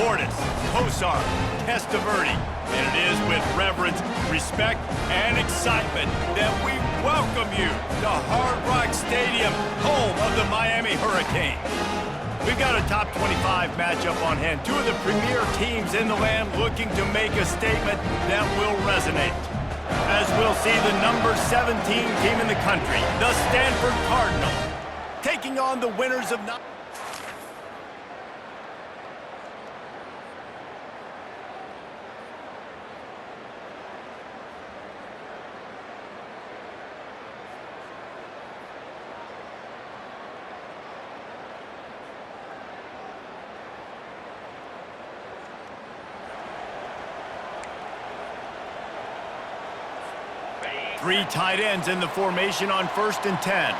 Lourdes, Kosar, Testaverde. And it is with reverence, respect, and excitement that we welcome you to Hard Rock Stadium, home of the Miami Hurricanes. We've got a top 25 matchup on hand. Two of the premier teams in the land looking to make a statement that will resonate. As we'll see the number 17 team in the country, the Stanford Cardinals, taking on the winners of... Three tight ends in the formation on 1st and 10.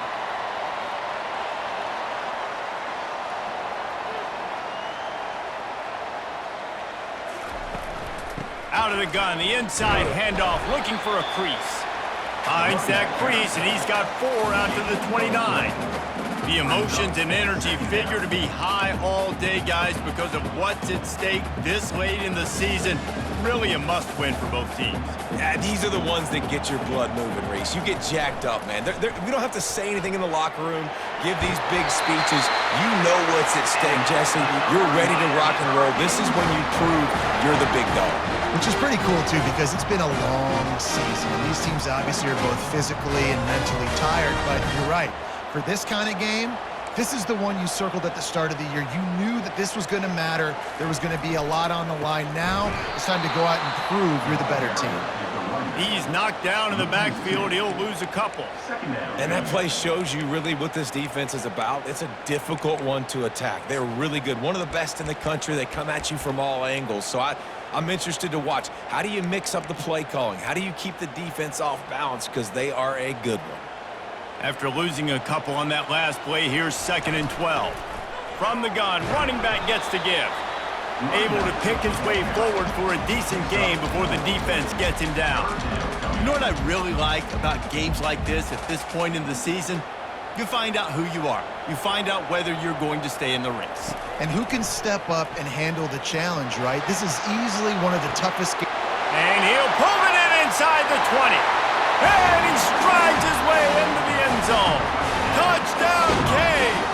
Out of the gun, the inside handoff, looking for a crease. Finds that crease, and he's got 4 out to the 29. The emotions and energy figure to be high all day, guys, because of what's at stake this late in the season. Really a must-win for both teams. Yeah, these are the ones that get your blood moving, Reese. You get jacked up, man. We don't have to say anything in the locker room, give these big speeches. You know what's at stake, Jesse. You're ready to rock and roll. This is when you prove you're the big dog. Which is pretty cool, too, because it's been a long season. These teams obviously are both physically and mentally tired, but you're right. For this kind of game, this is the one you circled at the start of the year. You knew that this was going to matter. There was going to be a lot on the line. Now it's time to go out and prove you're the better team. He's knocked down in the backfield. He'll lose a couple. And that play shows you really what this defense is about. It's a difficult one to attack. They're really good. One of the best in the country. They come at you from all angles. So I'm interested to watch. How do you mix up the play calling? How do you keep the defense off balance? Because they are a good one. After losing a couple on that last play, here's 2nd and 12. From the gun, running back gets to give. Able to pick his way forward for a decent game before the defense gets him down. You know what I really like about games like this at this point in the season? You find out who you are. You find out whether you're going to stay in the race. And who can step up and handle the challenge, right? This is easily one of the toughest games. And he'll pull it in inside the 20. And he strides his way into the end zone. Touchdown, Canes!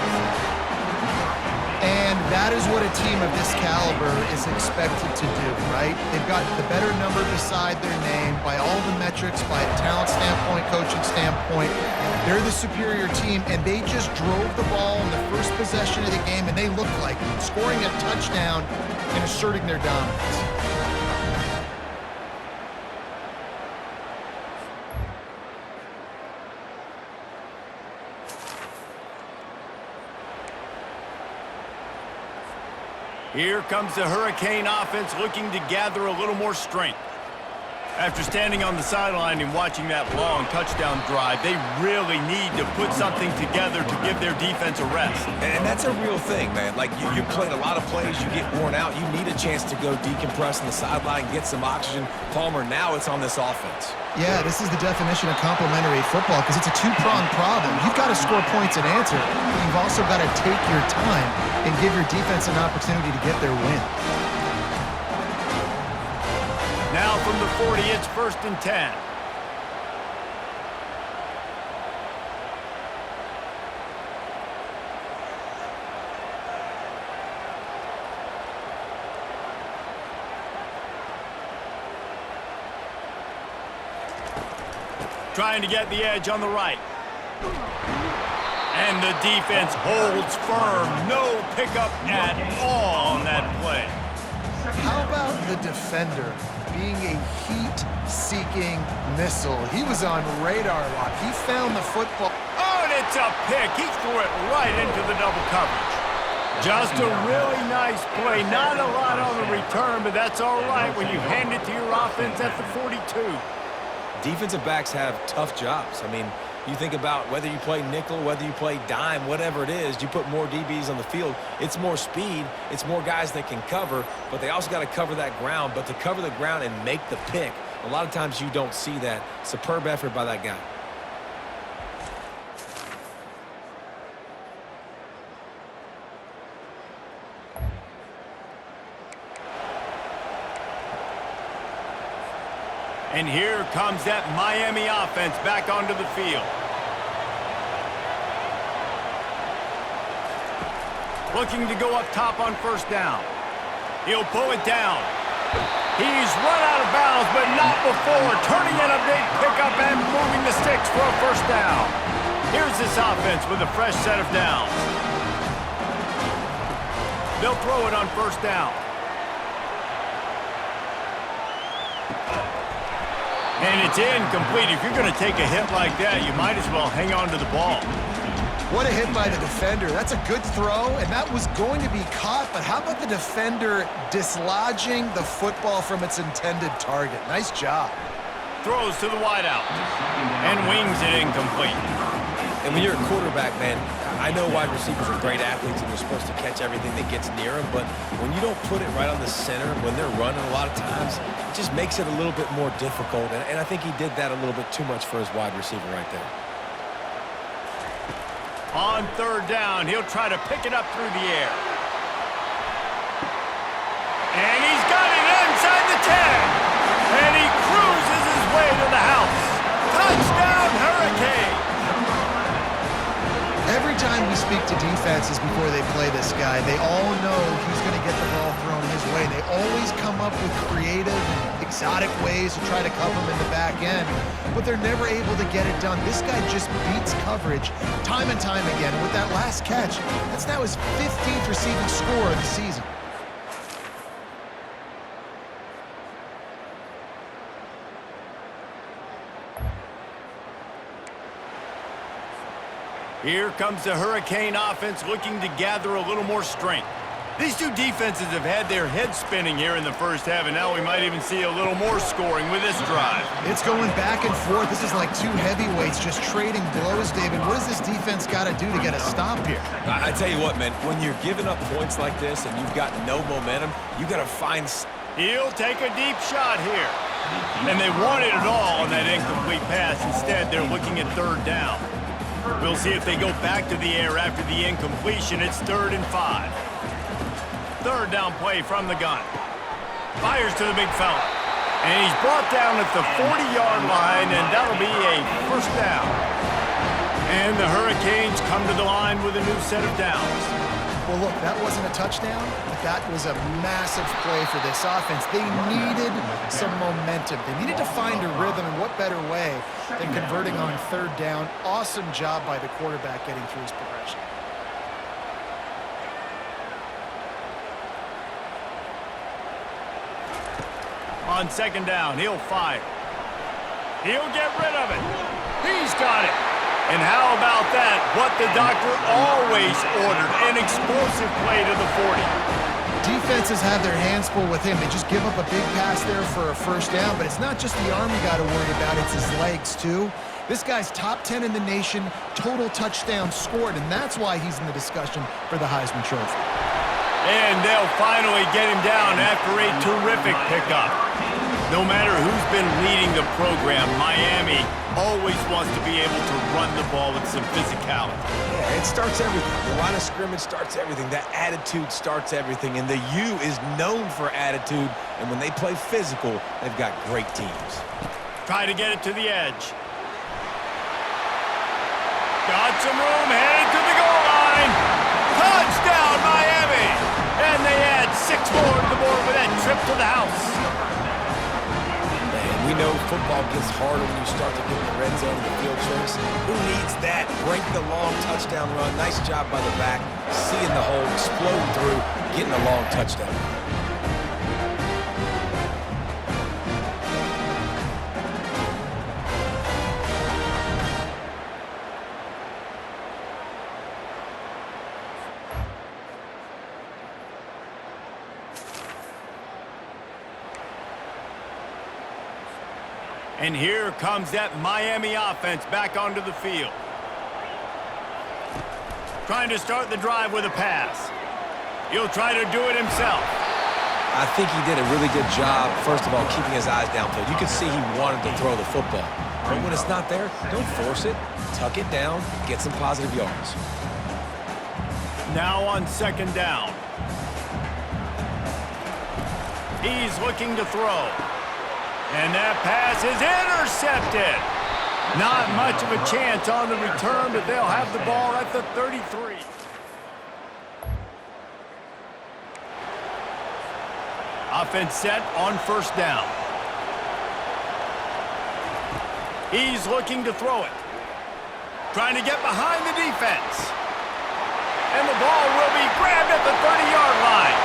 And that is what a team of this caliber is expected to do, right? They've got the better number beside their name by all the metrics, by a talent standpoint, coaching standpoint. They're the superior team, and they just drove the ball in the first possession of the game, and they looked like scoring a touchdown and asserting their dominance. Here comes the Hurricane offense looking to gather a little more strength. After standing on the sideline and watching that long touchdown drive, they really need to put something together to give their defense a rest. And that's a real thing, man. Like, you played a lot of plays, you get worn out, you need a chance to go decompress on the sideline, get some oxygen. Palmer, now it's on this offense. Yeah, this is the definition of complementary football because it's a two-pronged problem. You've got to score points and answer, but you've also got to take your time and give your defense an opportunity to get their win. Now from the 40, it's 1st and 10. Trying to get the edge on the right. And the defense holds firm. No pickup at all on that play. How about the defender being a heat-seeking missile? He was on radar lock. He found the football. Oh, and it's a pick. He threw it right into the double coverage. Just a really nice play. Not a lot on the return, but that's all right when you hand it to your offense at the 42. Defensive backs have tough jobs. I mean, you think about whether you play nickel, whether you play dime, whatever it is, you put more DBs on the field. It's more speed. It's more guys that can cover, but they also got to cover that ground. But to cover the ground and make the pick, a lot of times you don't see that. Superb effort by that guy. And here comes that Miami offense back onto the field. Looking to go up top on first down. He'll pull it down. He's run out of bounds, but not before turning in a big pickup and moving the sticks for a first down. Here's this offense with a fresh set of downs. They'll throw it on first down. And it's incomplete. If you're going to take a hit like that, you might as well hang on to the ball. What a hit by the defender. That's a good throw, and that was going to be caught, but how about the defender dislodging the football from its intended target? Nice job. Throws to the wideout and wings it incomplete. And when you're a quarterback, man, I know wide receivers are great athletes and they're supposed to catch everything that gets near them, but when you don't put it right on the center, when they're running a lot of times, it just makes it a little bit more difficult. And I think he did that a little bit too much for his wide receiver right there. On third down, he'll try to pick it up through the air. And he's got it inside the 10. And he cruises his way to the house. Touchdown, Hurricane! Every time we speak to defenses before they play this guy, they all know he's going to get the ball thrown his way. They always come up with creative and exotic ways to try to cover him in the back end, but they're never able to get it done. This guy just beats coverage time and time again. And with that last catch, that's now his 15th receiving score of the season. Here comes the Hurricane offense looking to gather a little more strength. These two defenses have had their heads spinning here in the first half, and now we might even see a little more scoring with this drive. It's going back and forth. This is like two heavyweights just trading blows, David. What does this defense got to do to get a stop here? I tell you what, man, when you're giving up points like this and you've got no momentum, you got to find... He'll take a deep shot here. And they wanted it all on that incomplete pass. Instead, they're looking at third down. We'll see if they go back to the air after the incompletion. It's 3rd and 5. Third down play from the gun. Fires to the big fella. And he's brought down at the 40-yard line, and that'll be a first down. And the Hurricanes come to the line with a new set of downs. Well, look, that wasn't a touchdown, but that was a massive play for this offense. They needed some momentum. They needed to find a rhythm, and what better way than converting on third down. Awesome job by the quarterback getting through his progression. On second down, he'll fire. He'll get rid of it. He's got it. And how about that? What the doctor always ordered, an explosive play to the 40. Defenses have their hands full with him. They just give up a big pass there for a first down, but it's not just the arm you got to worry about, it's his legs too. This guy's top 10 in the nation, total touchdowns scored, and that's why he's in the discussion for the Heisman Trophy. And they'll finally get him down after a terrific pickup. No matter who's been leading the program, Miami always wants to be able to run the ball with some physicality. Yeah, it starts everything. The line of scrimmage starts everything. That attitude starts everything. And the U is known for attitude. And when they play physical, they've got great teams. Try to get it to the edge. Got some room, headed to the goal line. Touchdown, Miami! And they add 6 more to the board with that trip to the house. We know football gets harder when you start to get in the red zone of the field choice. Who needs that? Break the long touchdown run. Nice job by the back. Seeing the hole, explode through, getting a long touchdown run. And here comes that Miami offense back onto the field. Trying to start the drive with a pass. He'll try to do it himself. I think he did a really good job, first of all, keeping his eyes downfield. You could see he wanted to throw the football. But when it's not there, don't force it. Tuck it down, get some positive yards. Now on second down. He's looking to throw. And that pass is intercepted. Not much of a chance on the return, but they'll have the ball at the 33. Offense set on first down. He's looking to throw it. Trying to get behind the defense. And the ball will be grabbed at the 30-yard line.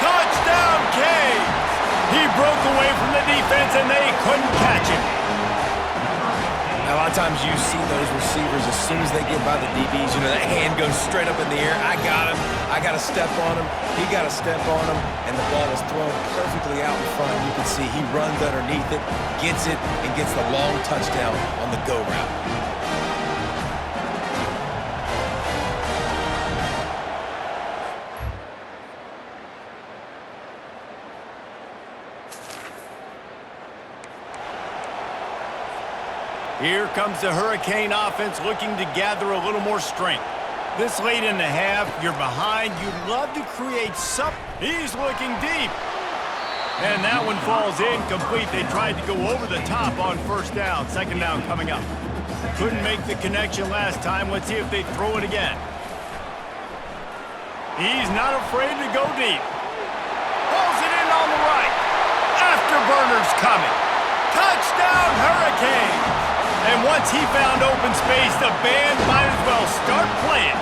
Touchdown, Canes! He broke away from the defense, and they couldn't catch him. Now, a lot of times you see those receivers, as soon as they get by the DBs, you know, that hand goes straight up in the air. I got him. I got to step on him. He got to step on him. And the ball is thrown perfectly out in front. You can see he runs underneath it, gets it, and gets the long touchdown on the go route. Here comes the Hurricane offense looking to gather a little more strength. This late in the half, you're behind. You'd love to create something. He's looking deep. And that one falls incomplete. They tried to go over the top on first down. Second down coming up. Couldn't make the connection last time. Let's see if they throw it again. He's not afraid to go deep. Pulls it in on the right. Afterburner's coming. Touchdown, Hurricane! And once he found open space, the band might as well start playing.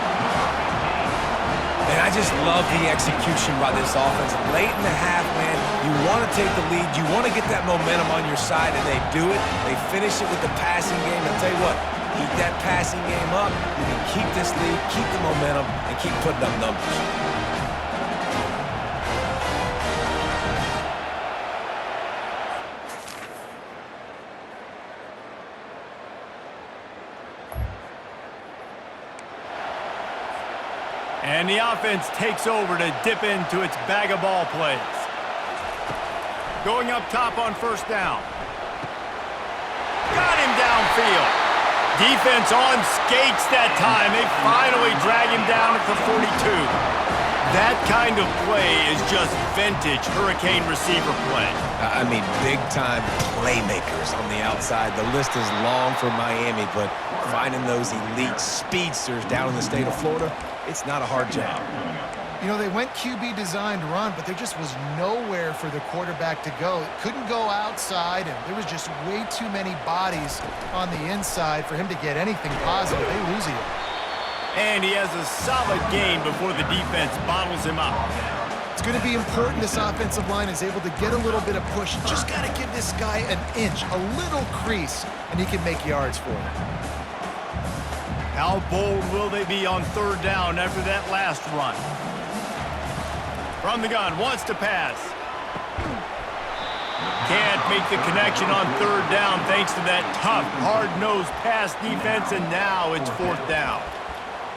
And I just love the execution by this offense. Late in the half, man, you want to take the lead. You want to get that momentum on your side, and they do it. They finish it with the passing game. I'll tell you what, keep that passing game up. You can keep this lead, keep the momentum, and keep putting up numbers. And the offense takes over to dip into its bag of ball plays. Going up top on first down. Got him downfield. Defense on skates that time. They finally drag him down at the 42. That kind of play is just vintage Hurricane receiver play. I mean, big-time playmakers on the outside. The list is long for Miami, but finding those elite speedsters down in the state of Florida, it's not a hard job. You know, they went QB designed run, but there just was nowhere for the quarterback to go. It couldn't go outside, and there was just way too many bodies on the inside for him to get anything positive. They lose it. And he has a solid gain before the defense bottles him up. It's going to be important this offensive line is able to get a little bit of push. Just got to give this guy an inch, a little crease, and he can make yards for him. How bold will they be on third down after that last run? From the gun, wants to pass. Can't make the connection on third down thanks to that tough, hard-nosed pass defense, and now it's fourth down.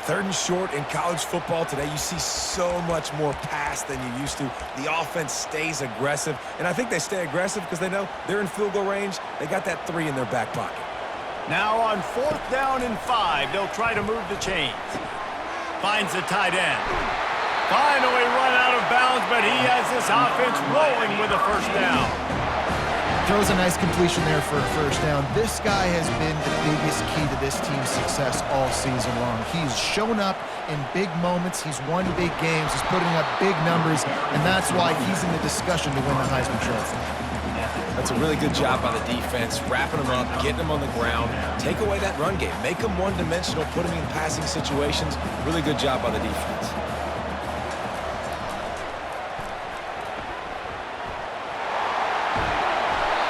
Third and short in college football today, you see so much more pass than you used to. The offense stays aggressive, and I think they stay aggressive because they know they're in field goal range. They got that 3 in their back pocket. Now on fourth down and 5, they'll try to move the chains. Finds the tight end. Finally run out of bounds, but he has this offense rolling with a first down. Throws a nice completion there for a first down. This guy has been the biggest key to this team's success all season long. He's shown up in big moments. He's won big games. He's putting up big numbers, and that's why he's in the discussion to win the Heisman Trophy. That's a really good job by the defense, wrapping them up, getting them on the ground, take away that run game, make them one-dimensional, put them in passing situations. Really good job by the defense.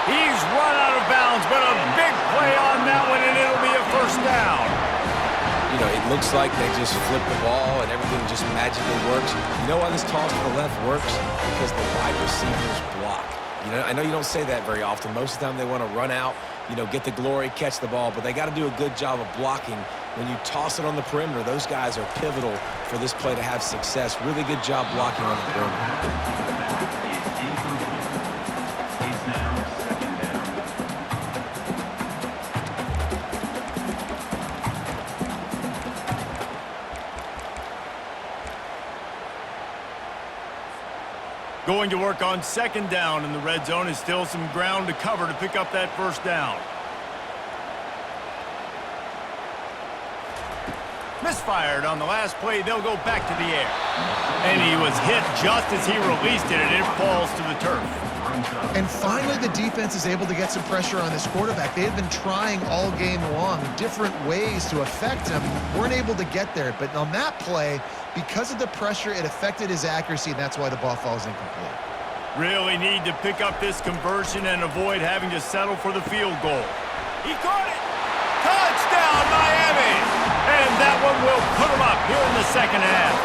He's run out of bounds, but a big play on that one, and it'll be a first down. You know, it looks like they just flip the ball and everything just magically works. You know why this toss to the left works? Because the wide receivers block. You know, I know you don't say that very often. Most of the time they want to run out, you know, get the glory, catch the ball, but they got to do a good job of blocking. When you toss it on the perimeter, those guys are pivotal for this play to have success. Really good job blocking on the perimeter. Going to work on second down in the red zone, and still some ground to cover to pick up that first down. Misfired on the last play. They'll go back to the air. And he was hit just as he released it, and it falls to the turf. And finally, the defense is able to get some pressure on this quarterback. They had been trying all game long different ways to affect him. Weren't able to get there. But on that play, because of the pressure, it affected his accuracy, and that's why the ball falls incomplete. Really need to pick up this conversion and avoid having to settle for the field goal. He caught it! Touchdown, Miami! And that one will put him up here in the second half.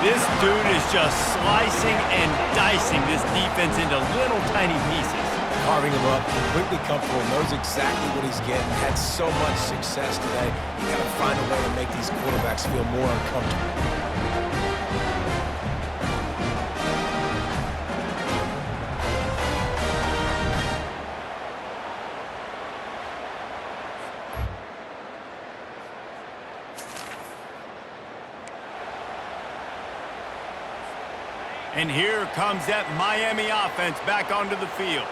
This dude is just slicing and dicing this defense into little tiny pieces. Carving him up, completely comfortable, knows exactly what he's getting, had so much success today. You got to find a way to make these quarterbacks feel more uncomfortable. And here comes that Miami offense back onto the field.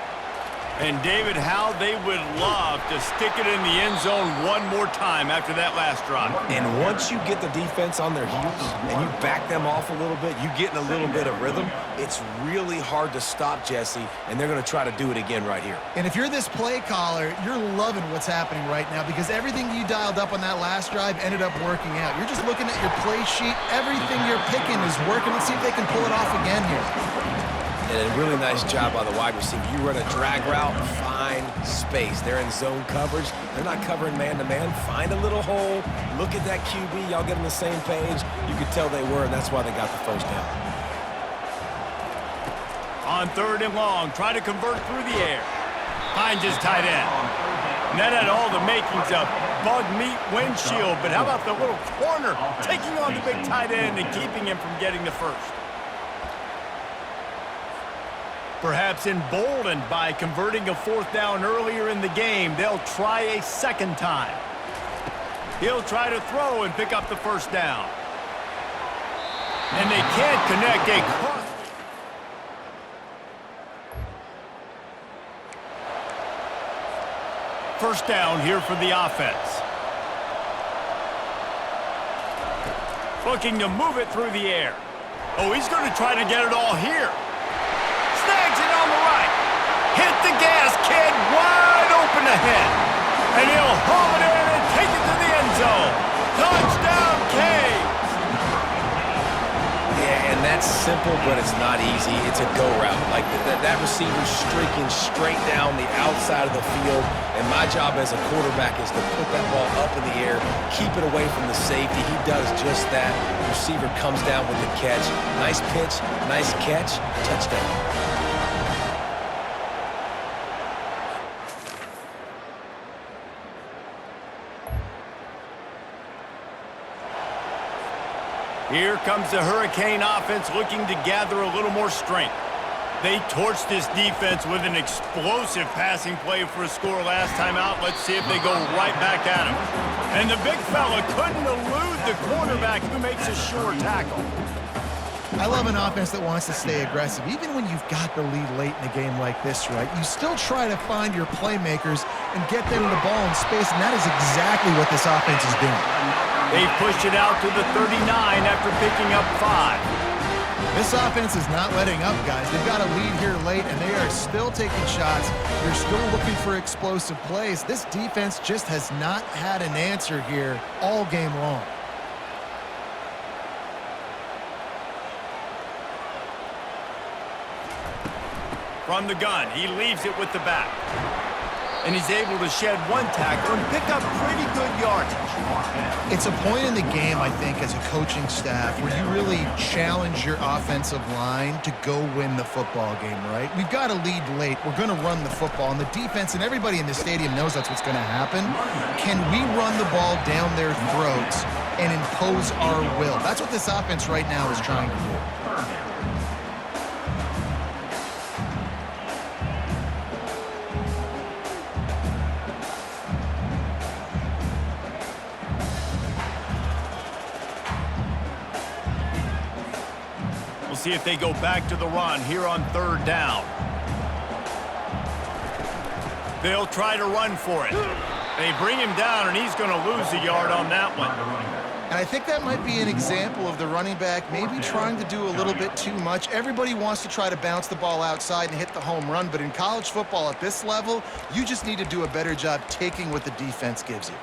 And David, how they would love to stick it in the end zone one more time after that last drive. And once you get the defense on their heels and you back them off a little bit, you get in a little bit of rhythm, it's really hard to stop Jesse, and they're going to try to do it again right here. And if you're this play caller, you're loving what's happening right now because everything you dialed up on that last drive ended up working out. You're just looking at your play sheet. Everything you're picking is working. Let's see if they can pull it off again here. And a really nice job by the wide receiver. You run a drag route, find space. They're in zone coverage. They're not covering man-to-man. Find a little hole. Look at that QB. Y'all get on the same page. You could tell they were, and that's why they got the first down. On third and long, try to convert through the air. Finds his tight end. And that had all the makings of bug meat windshield. But how about the little corner taking on the big tight end and keeping him from getting the first? Perhaps emboldened by converting a fourth down earlier in the game, they'll try a second time. He'll try to throw and pick up the first down. And they can't connect a cross. First down here for the offense. Looking to move it through the air. Oh, he's going to try to get it all here. Snags it on the right. Hit the gas, kid. Wide open ahead. And he'll haul it in and take it to the end zone. Touchdown, Canes. Yeah, and that's simple, but it's not easy. It's a go route. Like that receiver's streaking straight down the outside of the field. And my job as a quarterback is to put that ball up in the air, keep it away from the safety. He does just that. The receiver comes down with the catch. Nice pitch, nice catch, touchdown. Here comes the Hurricane offense looking to gather a little more strength. They torched this defense with an explosive passing play for a score last time out. Let's see if they go right back at him. And the big fella couldn't elude the cornerback who makes a sure tackle. I love an offense that wants to stay aggressive. Even when you've got the lead late in a game like this, right, you still try to find your playmakers and get them the ball in space, and that is exactly what this offense is doing. They push it out to the 39 after picking up 5. This offense is not letting up, guys. They've got a lead here late, and they are still taking shots. They're still looking for explosive plays. This defense just has not had an answer here all game long. From the gun, he leaves it with the back. And he's able to shed one tackle and pick up pretty good yardage. It's a point in the game, I think, as a coaching staff where you really challenge your offensive line to go win the football game, right? We've got a lead late. We're going to run the football, and the defense and everybody in the stadium knows that's what's going to happen. Can we run the ball down their throats and impose our will? That's what this offense right now is trying to do. see if they go back to the run here on 3rd down. They'll try to run for it. They bring him down, and he's going to lose a yard on that one. And I think that might be an example of the running back maybe trying to do a little bit too much. Everybody wants to try to bounce the ball outside and hit the home run, but in college football at this level, you just need to do a better job taking what the defense gives you.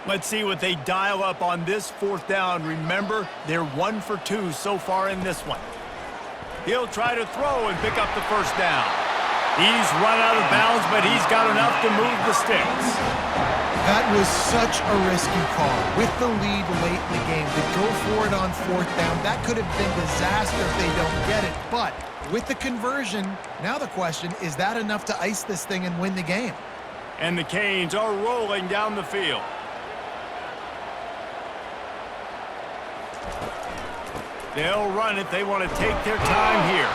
Let's see what they dial up on this 4th down. Remember, they're 1 for 2 so far in this one. He'll try to throw and pick up the 1st down. He's run out of bounds, but he's got enough to move the sticks. That was such a risky call. With the lead late in the game, to go for it on 4th down, that could have been disaster if they don't get it. But with the conversion, now the question, is that enough to ice this thing and win the game? And the Canes are rolling down the field. They'll run it. They want to take their time here.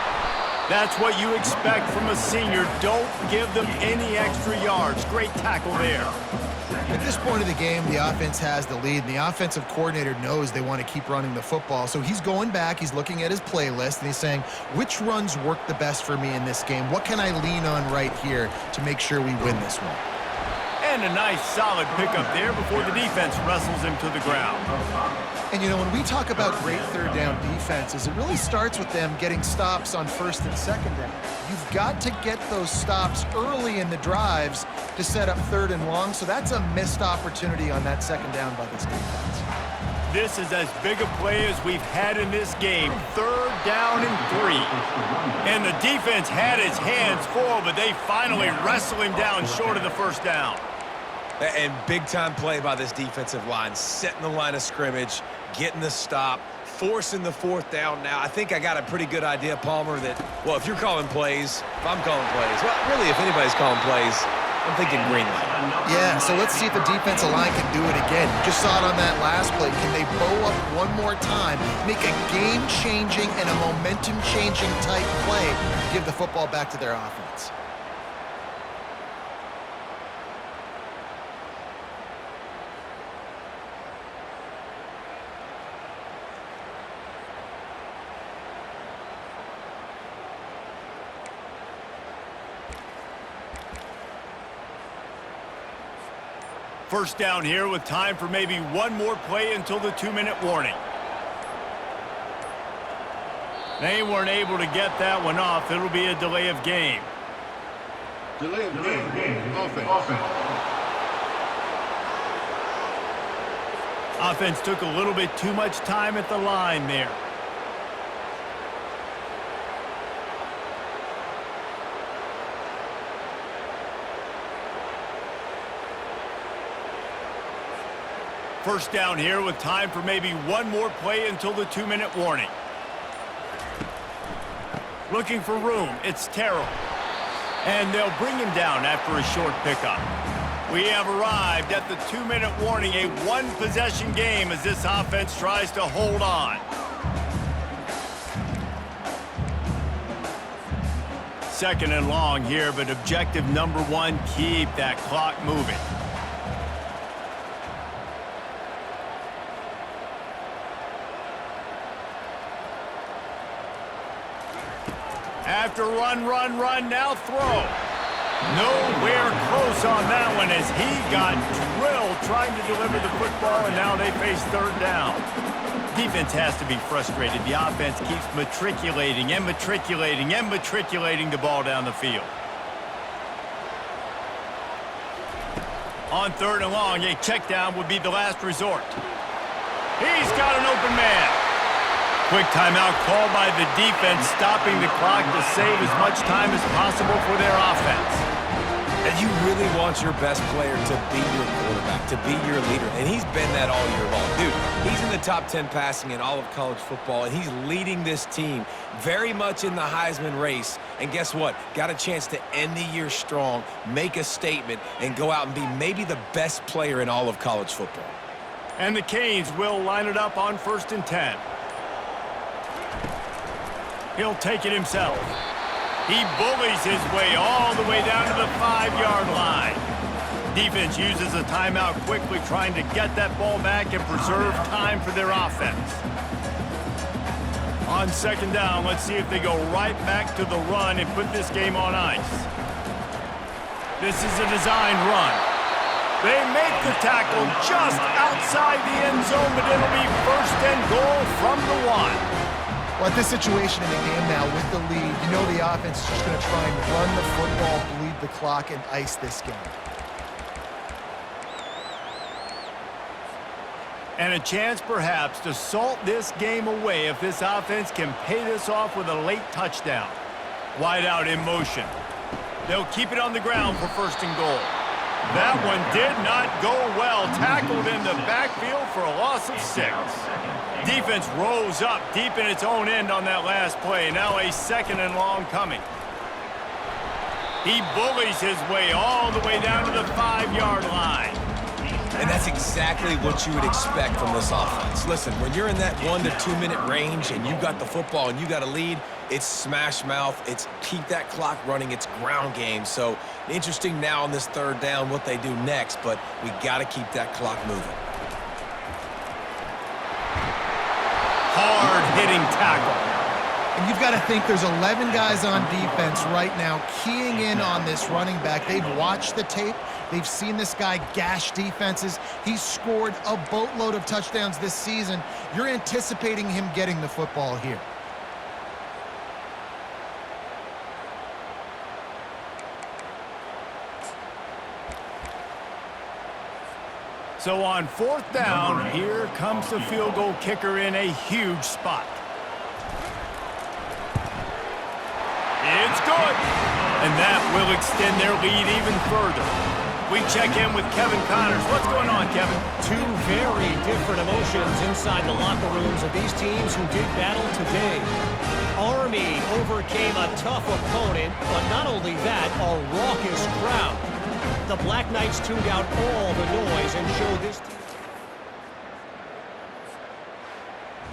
That's what you expect from a senior. Don't give them any extra yards. Great tackle there. At this point of the game, the offense has the lead, and the offensive coordinator knows they want to keep running the football. So he's going back, he's looking at his playlist, and he's saying, which runs work the best for me in this game? What can I lean on right here to make sure we win this one? And a nice solid pickup there before the defense wrestles him to the ground. And, you know, when we talk about great 3rd down defenses, it really starts with them getting stops on 1st and 2nd down. You've got to get those stops early in the drives to set up 3rd and long, so that's a missed opportunity on that 2nd down by this defense. This is as big a play as we've had in this game. 3rd down and 3. And the defense had his hands full, but they finally wrestle him down short of the 1st down. And big-time play by this defensive line, setting the line of scrimmage, getting the stop, forcing the 4th down now. I think I got a pretty good idea, Palmer, that, well, if you're calling plays, if I'm calling plays, well, really, if anybody's calling plays, I'm thinking green light. Yeah, so let's see if the defensive line can do it again. You just saw it on that last play. Can they bow up one more time, make a game-changing and a momentum-changing type play to give the football back to their offense? First down here with time for maybe one more play until the 2-minute warning. They weren't able to get that one off. It'll be a delay of game. Delay of game. Offense. Offense took a little bit too much time at the line there. First down here with time for maybe one more play until the 2-minute warning. Looking for room, it's Terrell. And they'll bring him down after a short pickup. We have arrived at the 2-minute warning, a one-possession game as this offense tries to hold on. Second and long here, but objective number one, keep that clock moving. After run, now throw. Nowhere close on that one as he got drilled trying to deliver the football, and now they face 3rd down. Defense has to be frustrated. The offense keeps matriculating the ball down the field. On 3rd and long, a check down would be the last resort. He's got an open man. Quick timeout called by the defense, stopping the clock to save as much time as possible for their offense. And you really want your best player to be your quarterback, to be your leader. And he's been that all year long. Dude, he's in the top 10 passing in all of college football, and he's leading this team very much in the Heisman race. And guess what? Got a chance to end the year strong, make a statement, and go out and be maybe the best player in all of college football. And the Canes will line it up on 1st and 10. He'll take it himself. He bullies his way all the way down to the 5-yard line. Defense uses a timeout quickly, trying to get that ball back and preserve time for their offense. On second down, let's see if they go right back to the run and put this game on ice. This is a designed run. They make the tackle just outside the end zone, but it'll be first and goal from the 1. Well, at this situation in the game now with the lead, you know the offense is just going to try and run the football, bleed the clock, and ice this game. And a chance perhaps to salt this game away if this offense can pay this off with a late touchdown. Wide out in motion. They'll keep it on the ground for first and goal. That one did not go well. Tackled in the backfield for a loss of 6. Defense rose up deep in its own end on that last play. Now a second and long coming. He bullies his way all the way down to the 5-yard line. And that's exactly what you would expect from this offense. Listen, when you're in that 1 to 2 minute range and you got the football and you got a lead, it's smash mouth, it's keep that clock running, it's ground game. So interesting now on this third down what they do next, but we got to keep that clock moving. Hard-hitting tackle. And you've got to think there's 11 guys on defense right now keying in on this running back. They've watched the tape. They've seen this guy gash defenses. He's scored a boatload of touchdowns this season. You're anticipating him getting the football here. So on fourth down, here comes the field goal kicker in a huge spot. It's good. And that will extend their lead even further. We check in with Kevin Connors. What's going on, Kevin? Two very different emotions inside the locker rooms of these teams who did battle today. Army overcame a tough opponent, but not only that, a raucous crowd. The Black Knights tuned out all the noise and showed this team.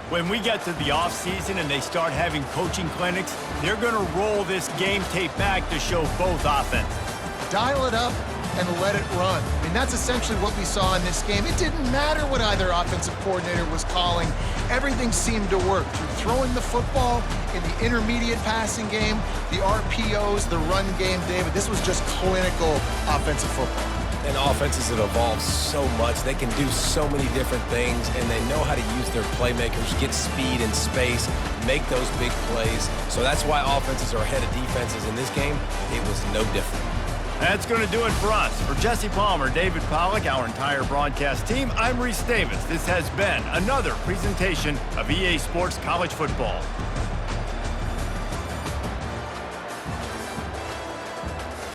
When we get to the offseason and they start having coaching clinics, they're going to roll this game tape back to show both offenses. Dial it up and let it run. I mean, that's essentially what we saw in this game. It didn't matter what either offensive coordinator was calling. Everything seemed to work through throwing the football in the intermediate passing game, the RPOs, the run game. David, this was just clinical offensive football. And offenses have evolved so much. They can do so many different things, and they know how to use their playmakers, get speed and space, make those big plays. So that's why offenses are ahead of defenses in this game. It was no different. That's going to do it for us. For Jesse Palmer, David Pollack, our entire broadcast team, I'm Reese Davis. This has been another presentation of EA Sports College Football.